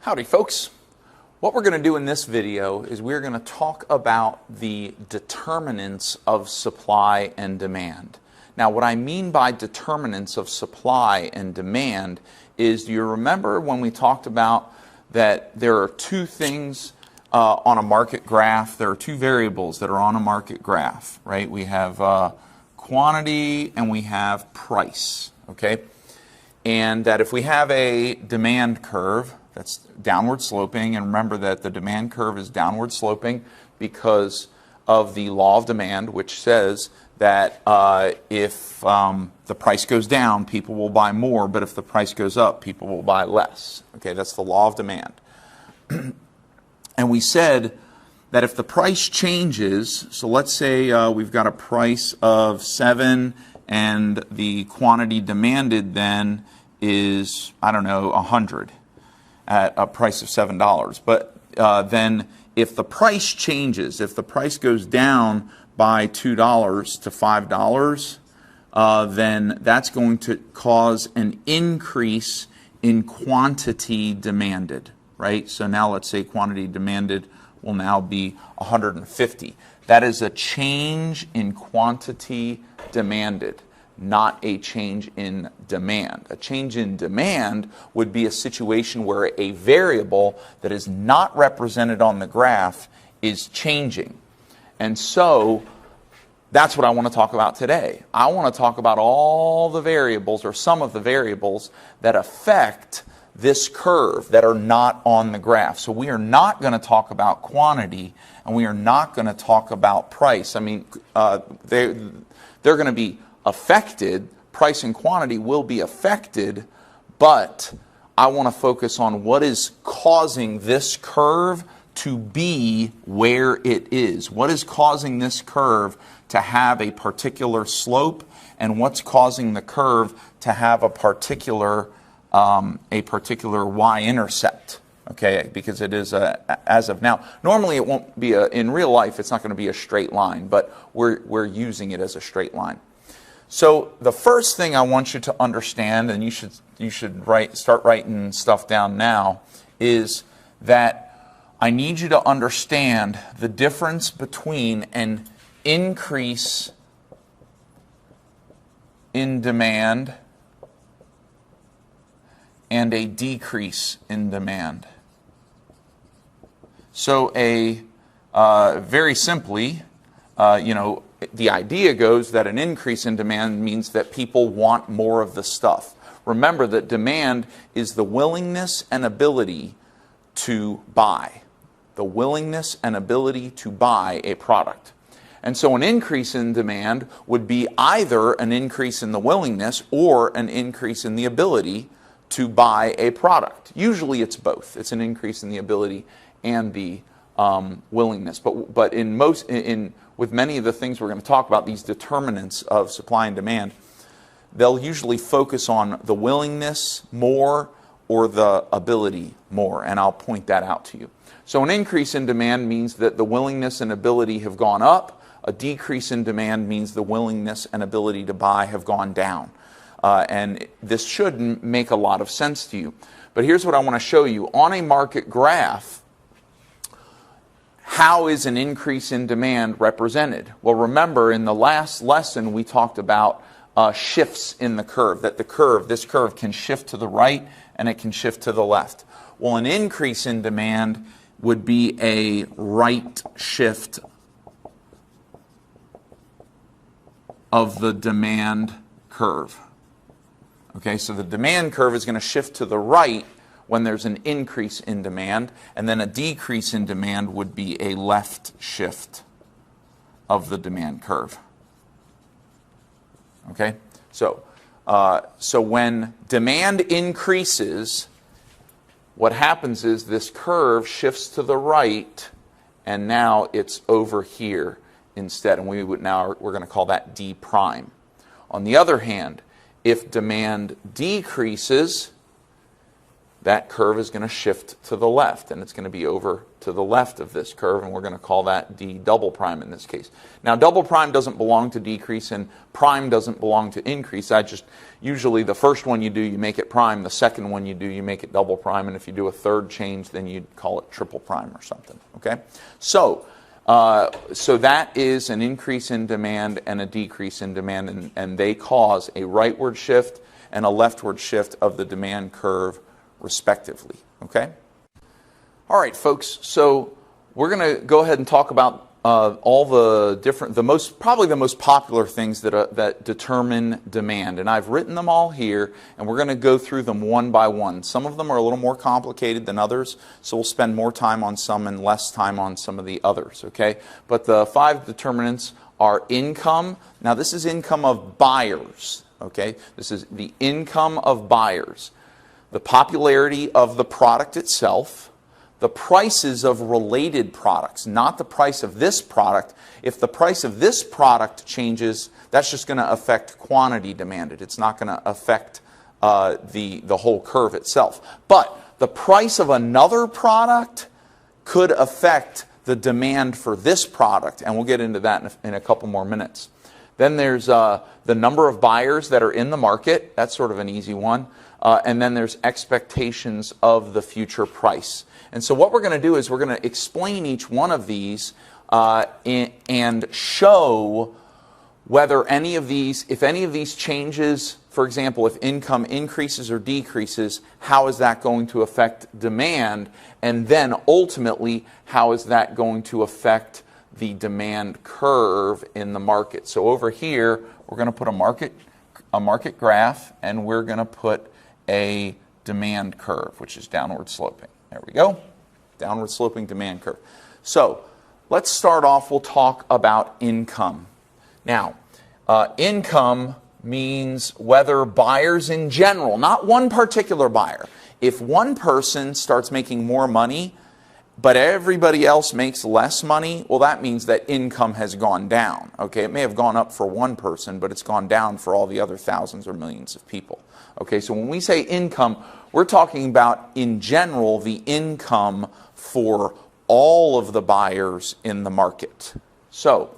Howdy folks. What we're going to do in this video is we're going to talk about the determinants of supply and demand. Now what I mean by determinants of supply and demand is, do you remember when we talked about that there are two things on a market graph? There are two variables that are on a market graph, right? We have quantity and we have price, okay? And that if we have a demand curve that's downward sloping, and remember that the demand curve is downward sloping because of the law of demand, which says that if the price goes down, people will buy more, but if the price goes up, people will buy less. Okay, that's the law of demand. And we said that if the price changes, so let's say we've got a price of 7 and the quantity demanded then is, I don't know, 100 at a price of $7. But then if the price changes, if the price goes down by $2 to $5, then that's going to cause an increase in quantity demanded, right? So now let's say quantity demanded will now be 150. That is a change in quantity demanded, not a change in demand. A change in demand would be a situation where a variable that is not represented on the graph is changing. And so that's what I want to talk about today. I want to talk about all the variables, or some of the variables, that affect this curve that are not on the graph. So we are not going to talk about quantity, and we are not going to talk about price. I mean, they're going to be affected. Price and quantity will be affected, but I want to focus on what is causing this curve to be where it is. What is causing this curve to have a particular slope, and what's causing the curve to have a particular y-intercept. Okay, because it is as of now. Normally it won't be in real life. It's not going to be a straight line, but we're using it as a straight line. So the first thing I want you to understand, and you should start writing stuff down now, is that I need you to understand the difference between an increase in demand and a decrease in demand. So very simply, the idea goes that an increase in demand means that people want more of the stuff. Remember that demand is the willingness and ability to buy. The willingness and ability to buy a product. And so an increase in demand would be either an increase in the willingness or an increase in the ability to buy a product. Usually it's both. It's an increase in the ability and the willingness. But with many of the things we're going to talk about, these determinants of supply and demand, they'll usually focus on the willingness more or the ability more, and I'll point that out to you. So an increase in demand means that the willingness and ability have gone up. A decrease in demand means the willingness and ability to buy have gone down. And this should make a lot of sense to you. But here's what I want to show you. On a market graph, how is an increase in demand represented? Well, remember in the last lesson we talked about shifts in the curve, that this curve can shift to the right and it can shift to the left. Well, an increase in demand would be a right shift of the demand curve. Okay, so the demand curve is going to shift to the right when there's an increase in demand, and then a decrease in demand would be a left shift of the demand curve. Okay, so when demand increases, what happens is this curve shifts to the right, and now it's over here instead, and we're going to call that D prime. On the other hand, if demand decreases, that curve is going to shift to the left, and it's going to be over to the left of this curve, and we're going to call that D double prime in this case. Now, double prime doesn't belong to decrease, and prime doesn't belong to increase. Usually the first one you do, you make it prime. The second one you do, you make it double prime, and if you do a third change, then you'd call it triple prime or something, okay? So that is an increase in demand and a decrease in demand, and they cause a rightward shift and a leftward shift of the demand curve respectively, okay? All right, folks, so we're going to go ahead and talk about all the different, probably the most popular things that determine demand. And I've written them all here, and we're going to go through them one by one. Some of them are a little more complicated than others, so we'll spend more time on some and less time on some of the others, okay? But the 5 determinants are income. Now, this is income of buyers, okay? This is the income of buyers. The popularity of the product itself, the prices of related products, not the price of this product. If the price of this product changes, that's just going to affect quantity demanded. It's not going to affect the whole curve itself. But the price of another product could affect the demand for this product, and we'll get into that in a couple more minutes. Then there's the number of buyers that are in the market. That's sort of an easy one. And then there's expectations of the future price. And so what we're going to do is we're going to explain each one of these and show whether if any of these changes, for example, if income increases or decreases, how is that going to affect demand? And then ultimately, how is that going to affect the demand curve in the market? So over here, we're going to put a market graph, and we're going to put a demand curve, which is downward sloping. There we go. Downward sloping demand curve. So let's start off, we'll talk about income. Now, income means whether buyers in general, not one particular buyer. If one person starts making more money, but everybody else makes less money, well, that means that income has gone down. Okay, it may have gone up for one person, but it's gone down for all the other thousands or millions of people. Okay, so when we say income, we're talking about, in general, the income for all of the buyers in the market. So,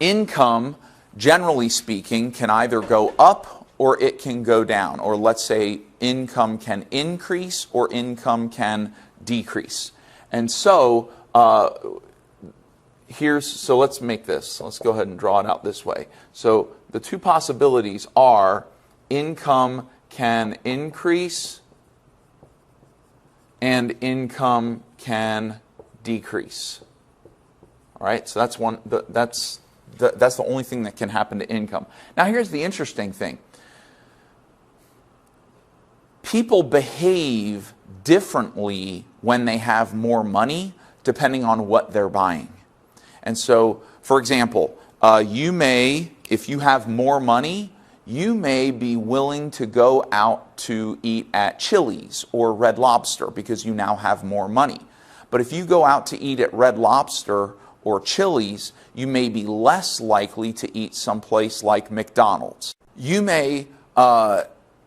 income, generally speaking, can either go up or it can go down. Or let's say income can increase or income can decrease. And so, so let's make this. Let's go ahead and draw it out this way. So the two possibilities are income can increase and income can decrease. All right, so that's one. That's the only thing that can happen to income. Now, here's the interesting thing. People behave differently when they have more money, depending on what they're buying. And so, for example, if you have more money, you may be willing to go out to eat at Chili's or Red Lobster because you now have more money. But if you go out to eat at Red Lobster or Chili's, you may be less likely to eat someplace like McDonald's. You may,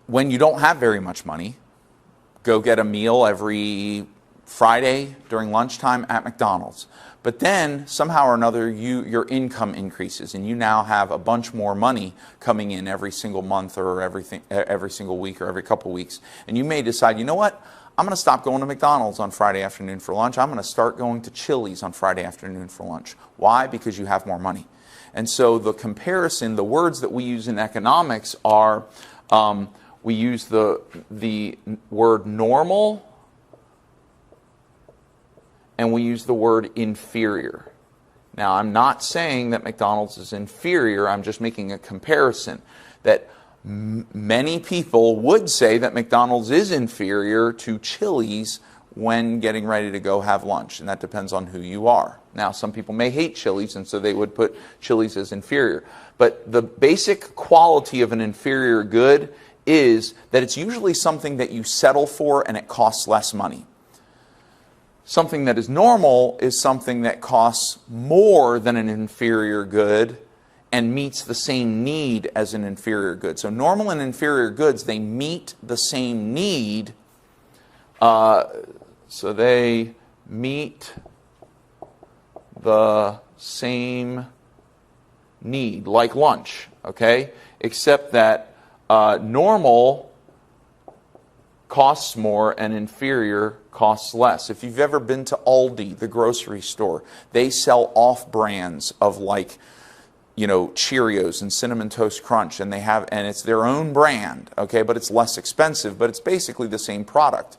when you don't have very much money, go get a meal every Friday during lunchtime at McDonald's. But then, somehow or another, your income increases, and you now have a bunch more money coming in every single month or every single week or every couple weeks. And you may decide, you know what? I'm going to stop going to McDonald's on Friday afternoon for lunch. I'm going to start going to Chili's on Friday afternoon for lunch. Why? Because you have more money. And so the comparison, the words that we use in economics are, we use the word normal, and we use the word inferior. Now, I'm not saying that McDonald's is inferior. I'm just making a comparison that many people would say that McDonald's is inferior to Chili's when getting ready to go have lunch, and that depends on who you are. Now, some people may hate Chili's, and so they would put Chili's as inferior. But the basic quality of an inferior good is that it's usually something that you settle for and it costs less money. Something that is normal is something that costs more than an inferior good and meets the same need as an inferior good. So normal and inferior goods, they meet the same need, So they meet the same need, like lunch, okay? Except that normal costs more and inferior costs less. If you've ever been to Aldi, the grocery store, they sell off-brands of like, you know, Cheerios and Cinnamon Toast Crunch, and it's their own brand, okay, but it's less expensive, but it's basically the same product.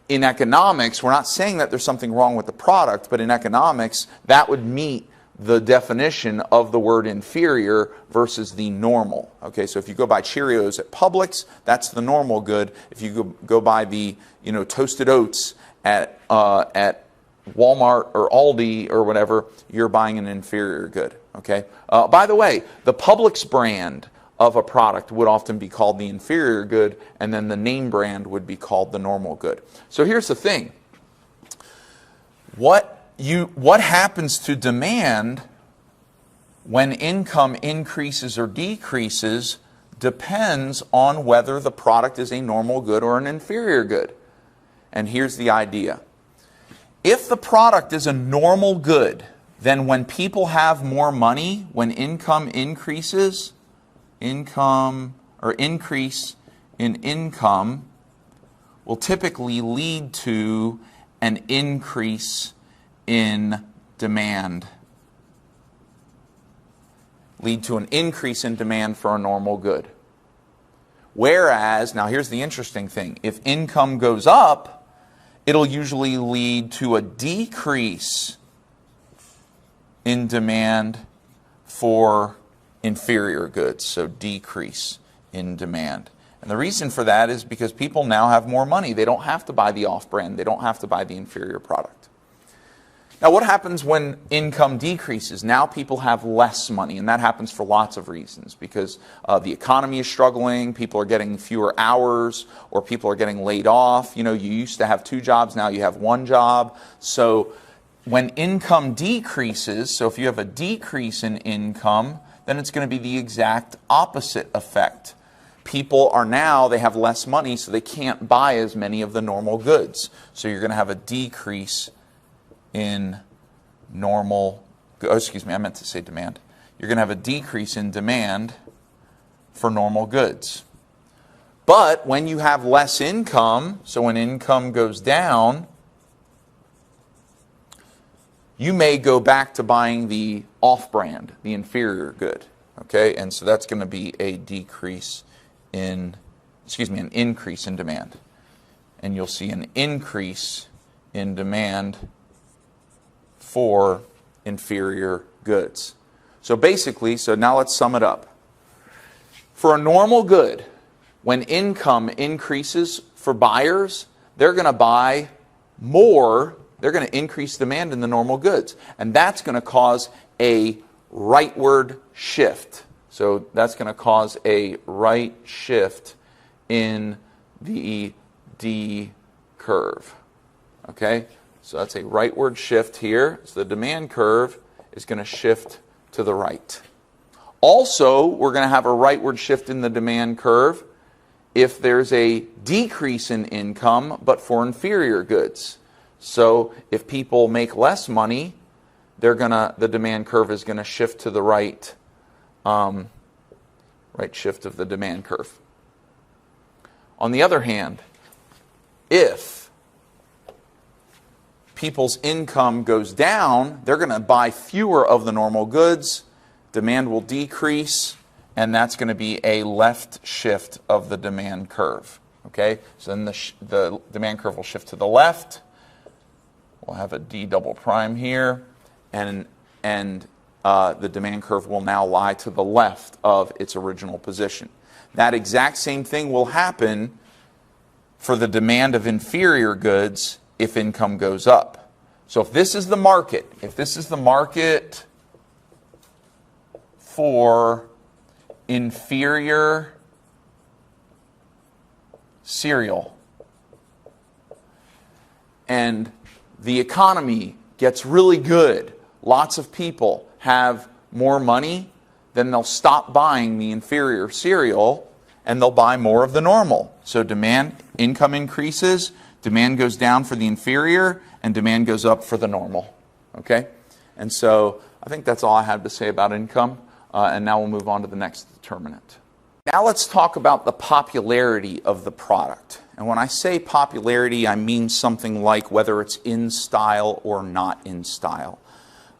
In economics, we're not saying that there's something wrong with the product, but in economics, that would meet the definition of the word inferior versus the normal. Okay, so if you go buy Cheerios at Publix, that's the normal good. If you go buy the, you know, toasted oats at Walmart or Aldi or whatever, you're buying an inferior good. Okay. By the way, the Publix brand of a product would often be called the inferior good, and then the name brand would be called the normal good. So here's the thing. What happens to demand when income increases or decreases depends on whether the product is a normal good or an inferior good. And here's the idea. If the product is a normal good, then when people have more money, when income increases, increase in income will typically lead to an increase in demand. Lead to an increase in demand for a normal good. Whereas, now here's the interesting thing, if income goes up, it'll usually lead to a decrease in demand for inferior goods, so decrease in demand. And the reason for that is because people now have more money. They don't have to buy the off-brand. They don't have to buy the inferior product. Now, what happens when income decreases? Now people have less money, and that happens for lots of reasons, because the economy is struggling, people are getting fewer hours, or people are getting laid off. You know, you used to have 2 jobs, now you have 1 job. So when income decreases, so if you have a decrease in income, then it's going to be the exact opposite effect. People are now, they have less money, so they can't buy as many of the normal goods. So you're going to have a decrease in normal, oh, excuse me, I meant to say demand. You're going to have a decrease in demand for normal goods. But when you have less income, so when income goes down, you may go back to buying the off-brand, the inferior good, okay? And so that's going to be a decrease in, an increase in demand. And you'll see an increase in demand for inferior goods. So basically, so now let's sum it up. For a normal good, when income increases for buyers, they're going to buy more. They're going to increase demand in the normal goods. And that's going to cause a rightward shift. So that's going to cause a right shift in the D curve. Okay? So that's a rightward shift here. So the demand curve is going to shift to the right. Also, we're going to have a rightward shift in the demand curve if there's a decrease in income, but for inferior goods. So if people make less money, the demand curve is going to shift to the right, right shift of the demand curve. On the other hand, if people's income goes down, they're going to buy fewer of the normal goods, demand will decrease, and that's going to be a left shift of the demand curve. Okay, so then the demand curve will shift to the left. We'll have a D double prime here, and the demand curve will now lie to the left of its original position. That exact same thing will happen for the demand of inferior goods if income goes up. So if this is the market, for inferior cereal, and the economy gets really good, lots of people have more money, then they'll stop buying the inferior cereal and they'll buy more of the normal. So income increases, Demand goes down for the inferior, and demand goes up for the normal. Okay? And so I think that's all I have to say about income. And now we'll move on to the next determinant. Now let's talk about the popularity of the product. And when I say popularity, I mean something like whether it's in style or not in style.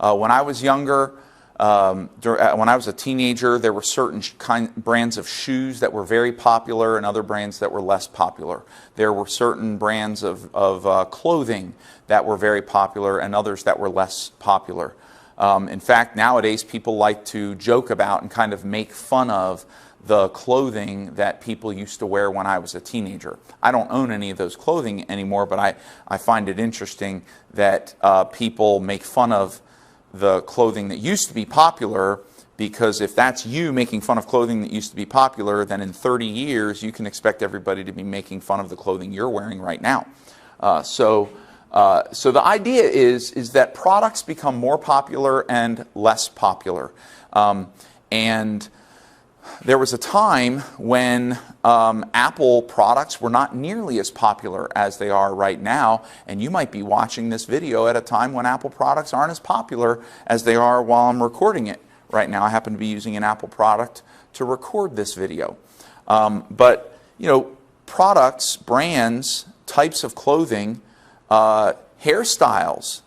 When I was younger, when I was a teenager, there were certain brands of shoes that were very popular and other brands that were less popular. There were certain brands of clothing that were very popular and others that were less popular. In fact, nowadays people like to joke about and kind of make fun of the clothing that people used to wear when I was a teenager. I don't own any of those clothing anymore, but I find it interesting that people make fun of the clothing that used to be popular, because if that's you making fun of clothing that used to be popular, then in 30 years you can expect everybody to be making fun of the clothing you're wearing right now. So the idea is that products become more popular and less popular. And there was a time when Apple products were not nearly as popular as they are right now, and you might be watching this video at a time when Apple products aren't as popular as they are while I'm recording it right now. I happen to be using an Apple product to record this video. But, you know, products, brands, types of clothing, hairstyles,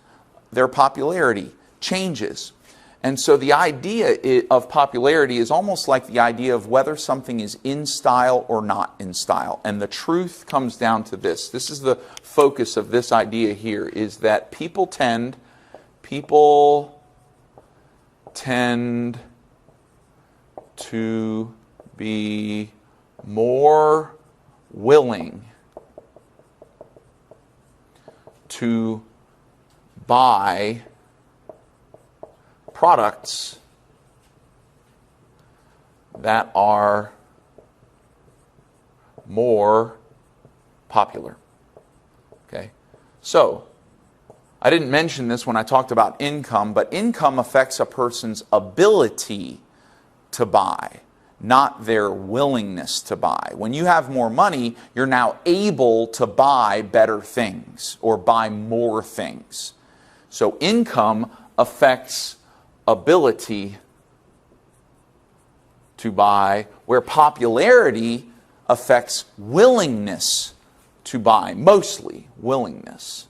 their popularity changes. And so the idea of popularity is almost like the idea of whether something is in style or not in style. And the truth comes down to this. This is the focus of this idea here, is that people tend to be more willing to buy products that are more popular. Okay? So, I didn't mention this when I talked about income, but income affects a person's ability to buy, not their willingness to buy. When you have more money, you're now able to buy better things or buy more things. So income affects ability to buy, where popularity affects willingness to buy, mostly willingness.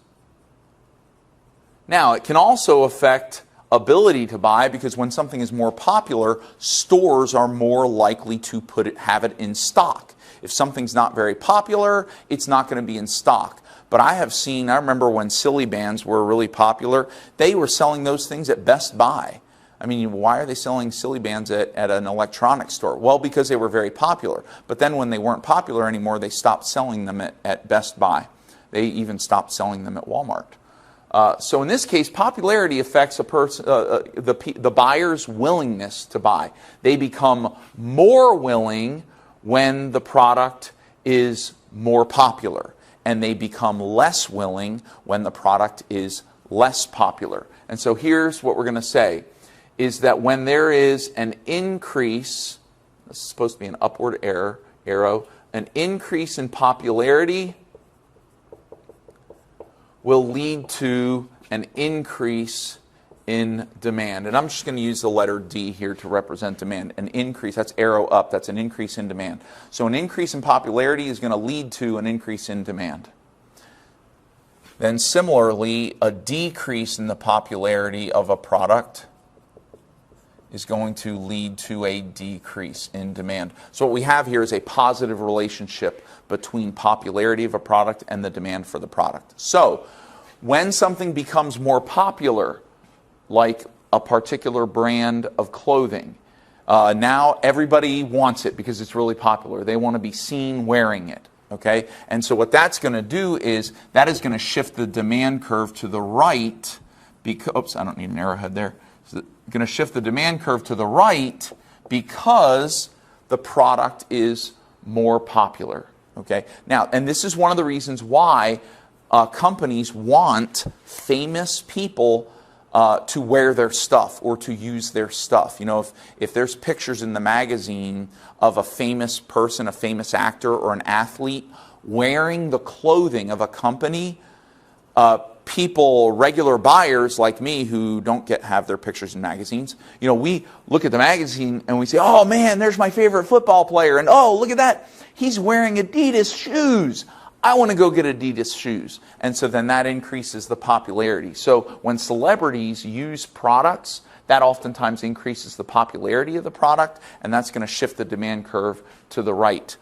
Now, it can also affect ability to buy, because when something is more popular, stores are more likely to have it in stock. If something's not very popular, it's not going to be in stock. But I remember when Silly Bands were really popular, they were selling those things at Best Buy. I mean, why are they selling Silly Bands at an electronics store? Well, because they were very popular. But then when they weren't popular anymore, they stopped selling them at Best Buy. They even stopped selling them at Walmart. So in this case, popularity affects the buyer's willingness to buy. They become more willing when the product is more popular, and they become less willing when the product is less popular. And so here's what we're going to say, is that when there is an increase, this is supposed to be an upward arrow, an increase in popularity will lead to an increase in demand. And I'm just going to use the letter D here to represent demand. An increase, that's arrow up, that's an increase in demand. So an increase in popularity is going to lead to an increase in demand. Then similarly, a decrease in the popularity of a product is going to lead to a decrease in demand. So what we have here is a positive relationship between popularity of a product and the demand for the product. So when something becomes more popular, like a particular brand of clothing, now everybody wants it because it's really popular. They want to be seen wearing it. Okay? And so what that's going to do is that is going to shift the demand curve to the right. Oops, I don't need an arrowhead there. It's going to shift the demand curve to the right because the product is more popular. Okay? Now, and this is one of the reasons why companies want famous people to wear their stuff or to use their stuff. You know, if there's pictures in the magazine of a famous person, a famous actor or an athlete wearing the clothing of a company, people, regular buyers like me who don't have their pictures in magazines, we look at the magazine and we say, oh man, there's my favorite football player, and oh, look at that, he's wearing Adidas shoes. I want to go get Adidas shoes. And so then that increases the popularity. So when celebrities use products, that oftentimes increases the popularity of the product, and that's going to shift the demand curve to the right.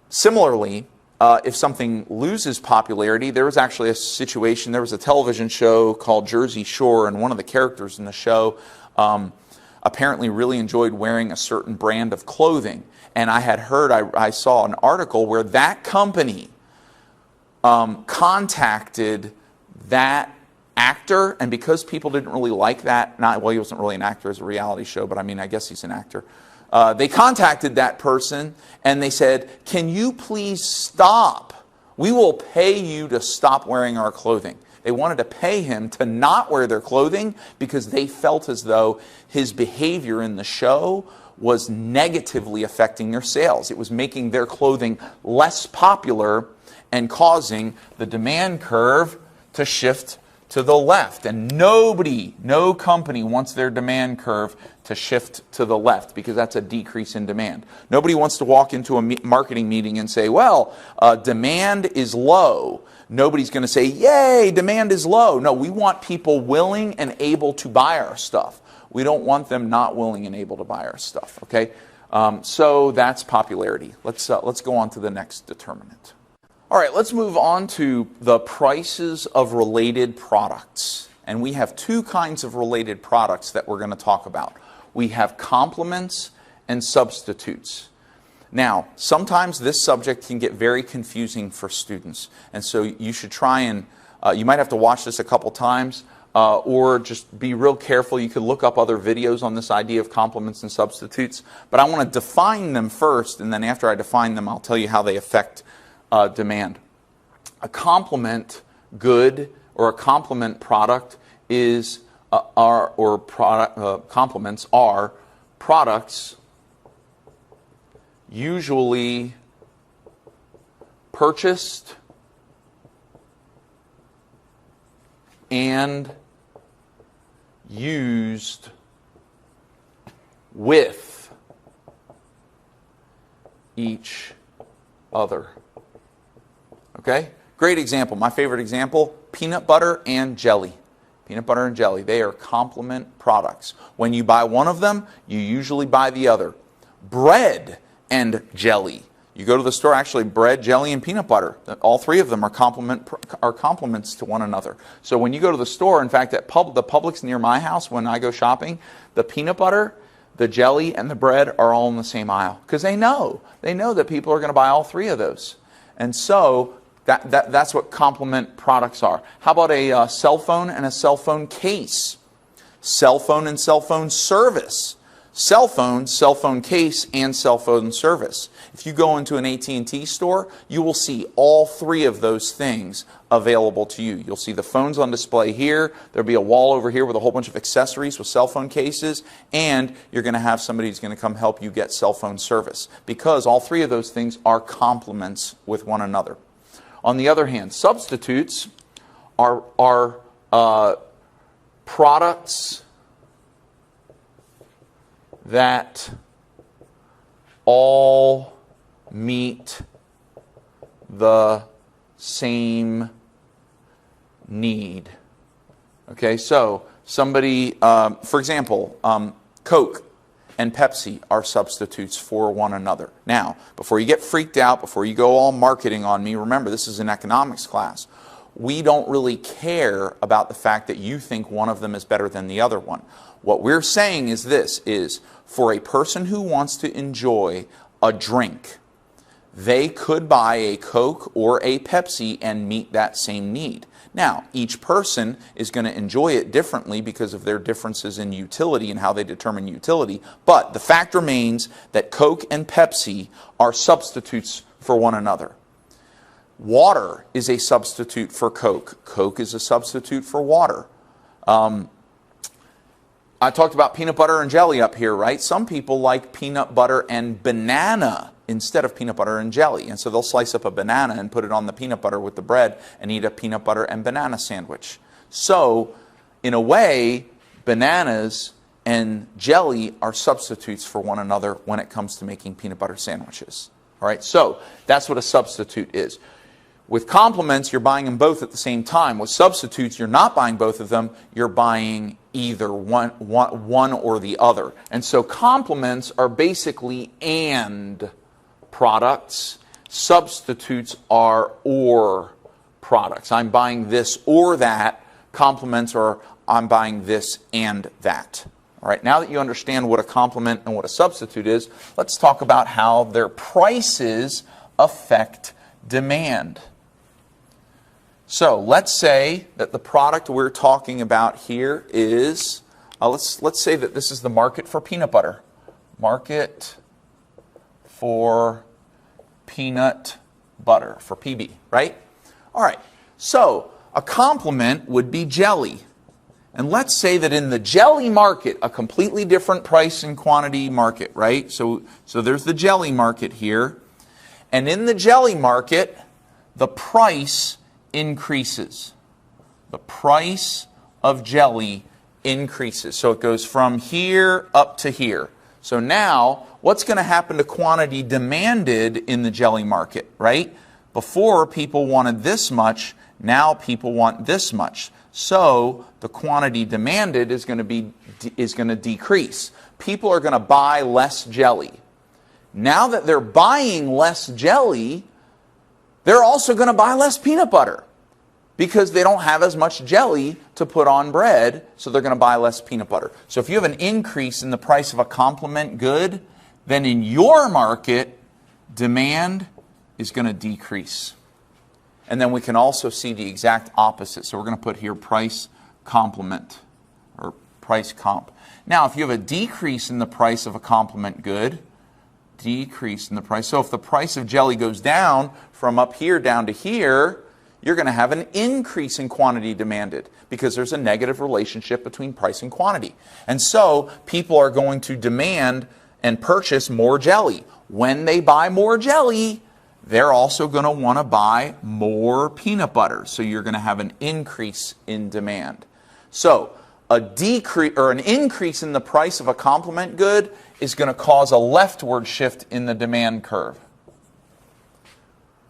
Similarly, if something loses popularity, there was actually a situation, there was a television show called Jersey Shore, and one of the characters in the show apparently really enjoyed wearing a certain brand of clothing. And I had heard, I saw an article where that company contacted that actor, and because people didn't really like that, well, he wasn't really an actor, as a reality show, but I mean, I guess he's an actor. They contacted that person and they said, can you please stop? We will pay you to stop wearing our clothing. They wanted to pay him to not wear their clothing because they felt as though his behavior in the show was negatively affecting their sales. It was making their clothing less popular and causing the demand curve to shift to the left. And no company wants their demand curve to shift to the left because that's a decrease in demand. Nobody wants to walk into a marketing meeting and say, well, demand is low. Nobody's going to say, yay, demand is low. No, we want people willing and able to buy our stuff. We don't want them not willing and able to buy our stuff, okay? So that's popularity. Let's go on to the next determinant. All right, let's move on to the prices of related products. And we have two kinds of related products that we're going to talk about. We have complements and substitutes. Now, sometimes this subject can get very confusing for students. And so you should try and, you might have to watch this a couple times, or just be real careful. You could look up other videos on this idea of complements and substitutes. But I want to define them first, and then after I define them, I'll tell you how they affect demand. A complement good or a complement product is, complements are products usually purchased and used with each other. Okay? Great example. My favorite example, peanut butter and jelly. Peanut butter and jelly. They are complement products. When you buy one of them, you usually buy the other. Bread and jelly. You go to the store, actually, bread, jelly, and peanut butter. All three of them are complements to one another. So when you go to the store, in fact, at the Publix near my house, when I go shopping, the peanut butter, the jelly, and the bread are all in the same aisle. Because they know that people are going to buy all three of those. And so that's what complement products are. How about a cell phone and a cell phone case? Cell phone and cell phone service. Cell phone case, and cell phone service. If you go into an AT&T store, you will see all three of those things available to you. You'll see the phones on display here. There'll be a wall over here with a whole bunch of accessories with cell phone cases, and you're going to have somebody who's going to come help you get cell phone service, because all three of those things are complements with one another. On the other hand, substitutes are products that all meet the same need. Okay, so somebody, for example, Coke and Pepsi are substitutes for one another. Now, before you get freaked out, before you go all marketing on me, remember this is an economics class. We don't really care about the fact that you think one of them is better than the other one. What we're saying is this, is for a person who wants to enjoy a drink, they could buy a Coke or a Pepsi and meet that same need. Now, each person is going to enjoy it differently because of their differences in utility and how they determine utility, but the fact remains that Coke and Pepsi are substitutes for one another. Water is a substitute for Coke. Coke is a substitute for water. I talked about peanut butter and jelly up here, right? Some people like peanut butter and banana instead of peanut butter and jelly. And so they'll slice up a banana and put it on the peanut butter with the bread and eat a peanut butter and banana sandwich. So, in a way, bananas and jelly are substitutes for one another when it comes to making peanut butter sandwiches. All right, so that's what a substitute is. With complements, you're buying them both at the same time. With substitutes, you're not buying both of them. You're buying either one or the other. And so complements are basically and products. Substitutes are or products. I'm buying this or that. Complements are I'm buying this and that. All right, now that you understand what a complement and what a substitute is, let's talk about how their prices affect demand. So let's say that the product we're talking about here is, let's say that this is the market for peanut butter. Market for peanut butter, for PB, right? All right, so a complement would be jelly. And let's say that in the jelly market, a completely different price and quantity market, right? So there's the jelly market here. And in the jelly market, the price increases. The price of jelly increases. So it goes from here up to here. So now, what's going to happen to quantity demanded in the jelly market, right? Before, people wanted this much. Now people want this much. So the quantity demanded is going to decrease. People are going to buy less jelly. Now that they're buying less jelly, they're also going to buy less peanut butter because they don't have as much jelly to put on bread, so they're going to buy less peanut butter. So if you have an increase in the price of a complement good, then in your market, demand is going to decrease. And then we can also see the exact opposite. So we're going to put here price complement or price comp. Now, if you have a decrease in the price of a complement good, decrease in the price. So if the price of jelly goes down from up here down to here, you're going to have an increase in quantity demanded because there's a negative relationship between price and quantity. And so people are going to demand and purchase more jelly. When they buy more jelly, they're also going to want to buy more peanut butter. So you're going to have an increase in demand. So a decrease or an increase in the price of a complement good is going to cause a leftward shift in the demand curve.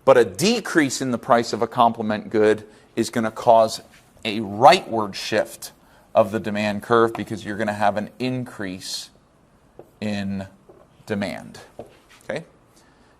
But a decrease in the price of a complement good is going to cause a rightward shift of the demand curve because you're going to have an increase in demand. Okay?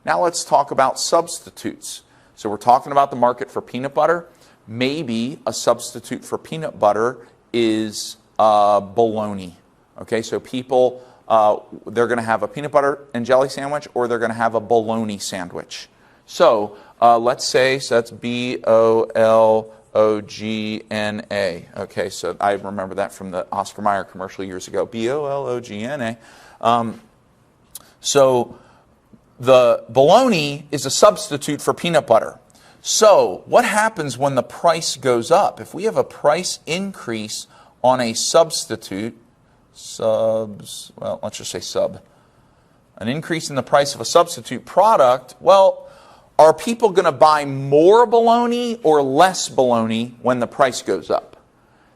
Now let's talk about substitutes. So we're talking about the market for peanut butter. Maybe a substitute for peanut butter is bologna. Okay, so people, they're going to have a peanut butter and jelly sandwich or they're going to have a bologna sandwich. So let's say, so that's B-O-L-O-G-N-A. Okay, so I remember that from the Oscar Mayer commercial years ago. B-O-L-O-G-N-A. So the bologna is a substitute for peanut butter. So what happens when the price goes up? If we have a price increase on a substitute, let's just say sub, an increase in the price of a substitute product, well, are people going to buy more bologna or less bologna when the price goes up?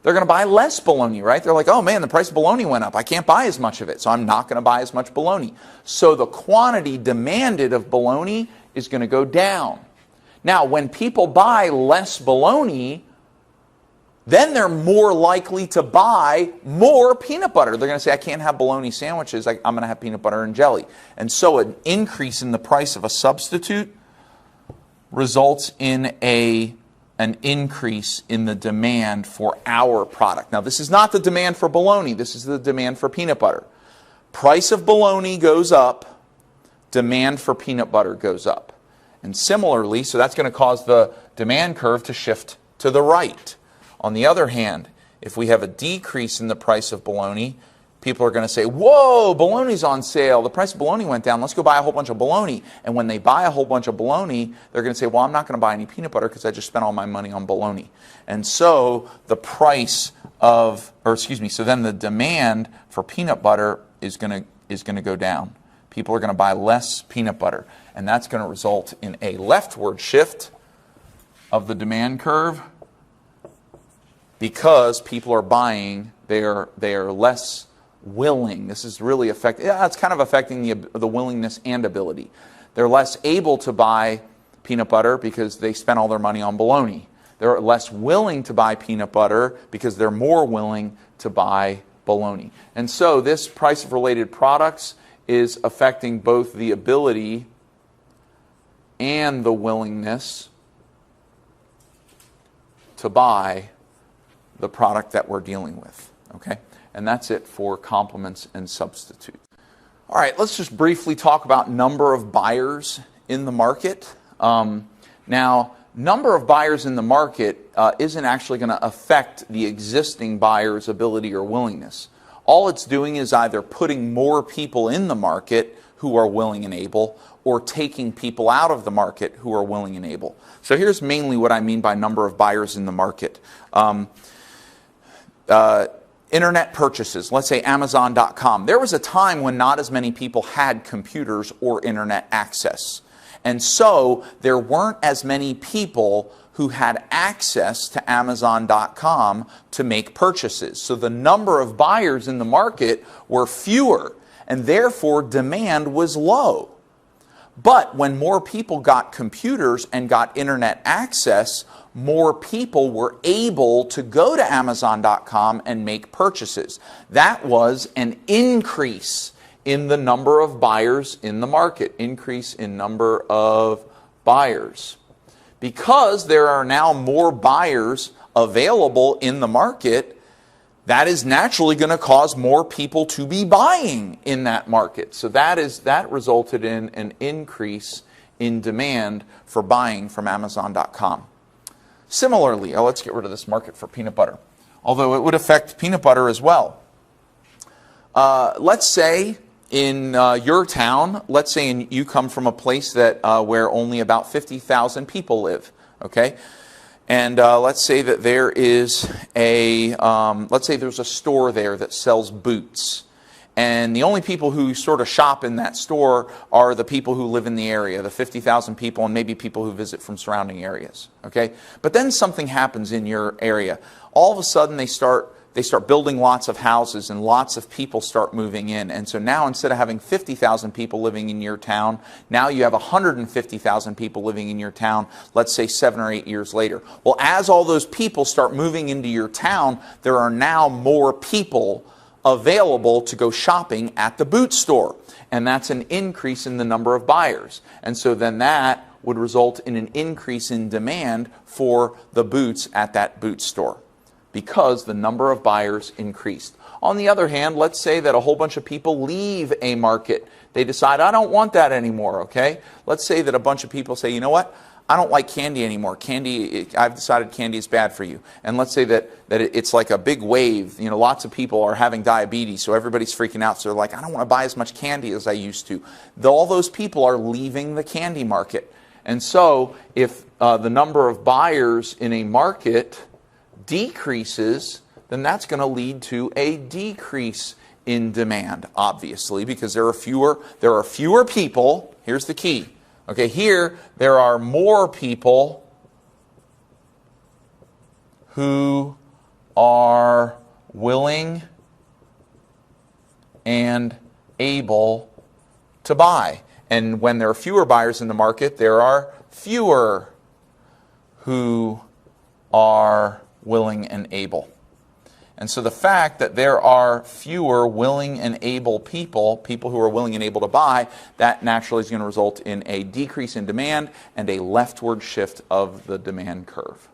They're going to buy less bologna, right? They're like, oh man, the price of bologna went up. I can't buy as much of it, so I'm not going to buy as much bologna. So the quantity demanded of bologna is going to go down. Now, when people buy less bologna, then they're more likely to buy more peanut butter. They're going to say, I can't have bologna sandwiches. I'm going to have peanut butter and jelly. And so an increase in the price of a substitute results in an increase in the demand for our product. Now, this is not the demand for bologna. This is the demand for peanut butter. Price of bologna goes up. Demand for peanut butter goes up. And similarly, so that's going to cause the demand curve to shift to the right. On the other hand, if we have a decrease in the price of bologna, People are going to say, whoa, bologna's on sale. The price of bologna went down. Let's go buy a whole bunch of bologna. And when they buy a whole bunch of bologna, they're going to say, well, I'm not going to buy any peanut butter because I just spent all my money on bologna. And so the price of, so then the demand for peanut butter is going to go down. People are going to buy less peanut butter. And that's going to result in a leftward shift of the demand curve because people are buying, they are less willing. This is really affecting, it's kind of affecting the willingness and ability. They're less able to buy peanut butter because they spent all their money on bologna. They're less willing to buy peanut butter because they're more willing to buy bologna. And so this price of related products is affecting both the ability and the willingness to buy the product that we're dealing with. Okay? And that's it for complements and substitutes. All right, let's just briefly talk about number of buyers in the market. Now, number of buyers in the market isn't actually going to affect the existing buyer's ability or willingness. All it's doing is either putting more people in the market who are willing and able, or taking people out of the market who are willing and able. So here's mainly what I mean by number of buyers in the market. Internet purchases, let's say Amazon.com. There was a time when not as many people had computers or internet access. And so there weren't as many people who had access to Amazon.com to make purchases. So the number of buyers in the market were fewer, and therefore demand was low. But when more people got computers and got internet access, more people were able to go to Amazon.com and make purchases. That was an increase in the number of buyers in the market, increase in number of buyers. Because there are now more buyers available in the market, that is naturally going to cause more people to be buying in that market. So that resulted in an increase in demand for buying from Amazon.com. Similarly, let's get rid of this market for peanut butter, although it would affect peanut butter as well. Let's say in your town, let's say you come from a place that where only about 50,000 people live, okay? And let's say that there is let's say there's a store there that sells boots. And the only people who sort of shop in that store are the people who live in the area, the 50,000 people, and maybe people who visit from surrounding areas. Okay? But then something happens in your area. All of a sudden they start building lots of houses and lots of people start moving in. And so now instead of having 50,000 people living in your town, now you have 150,000 people living in your town, let's say 7 or 8 years later. Well, as all those people start moving into your town, there are now more people available to go shopping at the boot store. And that's an increase in the number of buyers. And so then that would result in an increase in demand for the boots at that boot store, because the number of buyers increased. On the other hand, let's say that a whole bunch of people leave a market. They decide, I don't want that anymore, okay? Let's say that a bunch of people say, you know what? I don't like candy anymore. I've decided candy is bad for you. And let's say that it's like a big wave. You know, lots of people are having diabetes, so everybody's freaking out. So they're like, I don't want to buy as much candy as I used to. All those people are leaving the candy market. And so if the number of buyers in a market decreases, then that's going to lead to a decrease in demand, obviously, because there are fewer people. Here's the key. Okay, here there are more people who are willing and able to buy. And when there are fewer buyers in the market, there are fewer who are willing and able. And so the fact that there are fewer willing and able people who are willing and able to buy, that naturally is going to result in a decrease in demand and a leftward shift of the demand curve.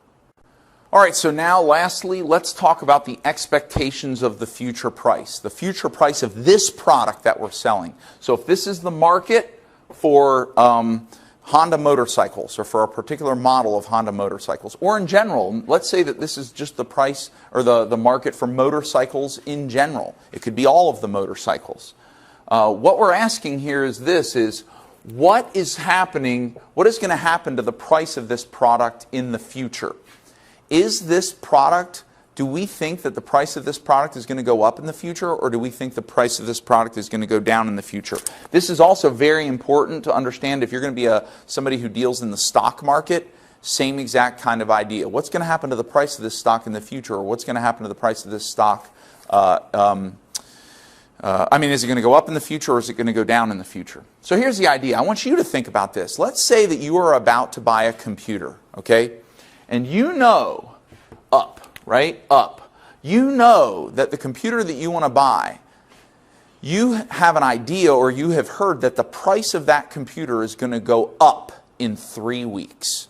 All right, so now lastly, let's talk about the expectations of the future price of this product that we're selling. So if this is the market for Honda motorcycles, or for a particular model of Honda motorcycles, or in general, let's say that this is just the price or the market for motorcycles in general. It could be all of the motorcycles. What we're asking here is this, is what is happening, what is going to happen to the price of this product in the future? Is this product, do we think that the price of this product is going to go up in the future, or do we think the price of this product is going to go down in the future? This is also very important to understand if you're going to be somebody who deals in the stock market. Same exact kind of idea. What's going to happen to the price of this stock in the future, or what's going to happen to the price of this stock? Is it going to go up in the future, or is it going to go down in the future? So here's the idea. I want you to think about this. Let's say that you are about to buy a computer, okay? And you know, you know that the computer that you want to buy, you have an idea, or you have heard that the price of that computer is going to go up in 3 weeks.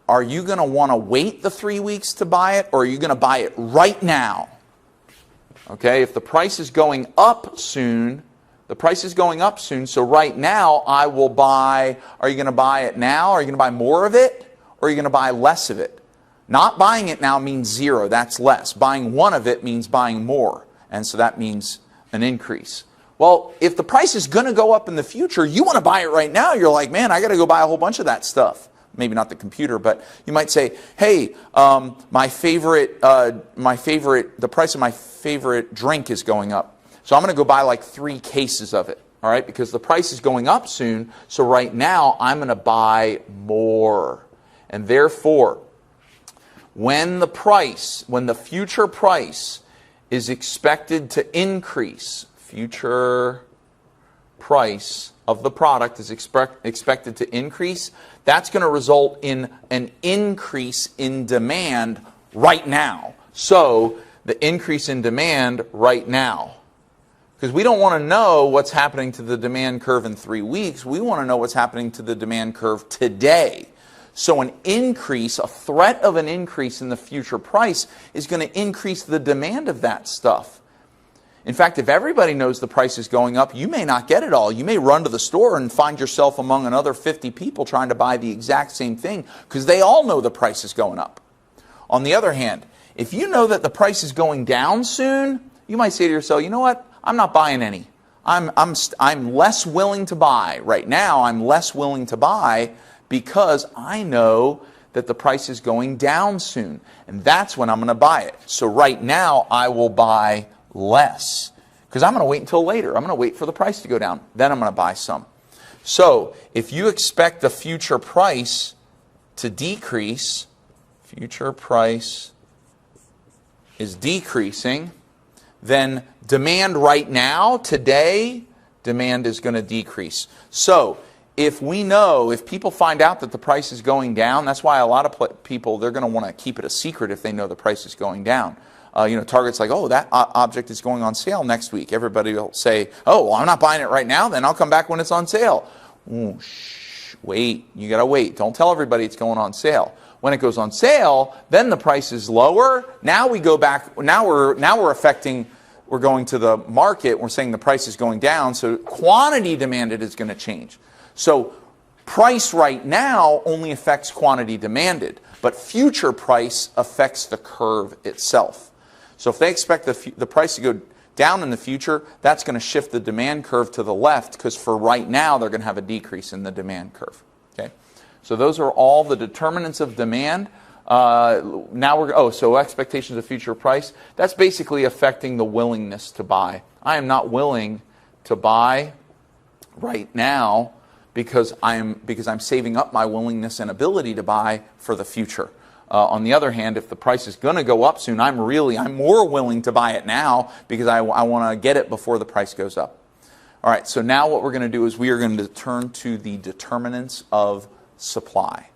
Are you going to want to wait the 3 weeks to buy it, or are you going to buy it right now? Okay, if the price is going up soon, so right now I will buy, are you going to buy it now? Are you going to buy more of it? Or are you going to buy less of it? Not buying it now means zero, that's less. Buying one of it means buying more, and so that means an increase. Well, if the price is going to go up in the future, you want to buy it right now. You're like, man, I got to go buy a whole bunch of that stuff. Maybe not the computer, but you might say, hey, the price of my favorite drink is going up. So I'm going to go buy like 3 cases of it, all right? Because the price is going up soon, so right now I'm going to buy more. And therefore, when the future price is expected to increase, future price of the product is expected to increase, that's going to result in an increase in demand right now. So the increase in demand right now. Because we don't want to know what's happening to the demand curve in 3 weeks. We want to know what's happening to the demand curve today. So an increase, a threat of an increase in the future price is going to increase the demand of that stuff. In fact, if everybody knows the price is going up, you may not get it all. You may run to the store and find yourself among another 50 people trying to buy the exact same thing because they all know the price is going up. On the other hand, if you know that the price is going down soon, you might say to yourself, you know what, I'm not buying any. I'm less willing to buy. Right now, I'm less willing to buy because I know that the price is going down soon. And that's when I'm going to buy it. So right now, I will buy less because I'm going to wait until later. I'm going to wait for the price to go down. Then I'm going to buy some. So if you expect the future price to decrease, future price is decreasing, then demand right now, today, demand is going to decrease. So if people find out that the price is going down, that's why a lot of people, they're going to want to keep it a secret if they know the price is going down. Target's like, oh, that object is going on sale next week. Everybody will say, oh, well, I'm not buying it right now, then I'll come back when it's on sale. Ooh, wait, you got to wait. Don't tell everybody it's going on sale. When it goes on sale, then the price is lower. Now we go back, we're going to the market, we're saying the price is going down, so quantity demanded is going to change. So price right now only affects quantity demanded, but future price affects the curve itself. So if they expect the price to go down in the future, that's going to shift the demand curve to the left because for right now they're going to have a decrease in the demand curve. Okay, so those are all the determinants of demand. So expectations of future price. That's basically affecting the willingness to buy. I am not willing to buy right now because I'm saving up my willingness and ability to buy for the future. On the other hand, if the price is going to go up soon, I'm more willing to buy it now because I want to get it before the price goes up. All right, so now what we're going to do is we are going to turn to the determinants of supply.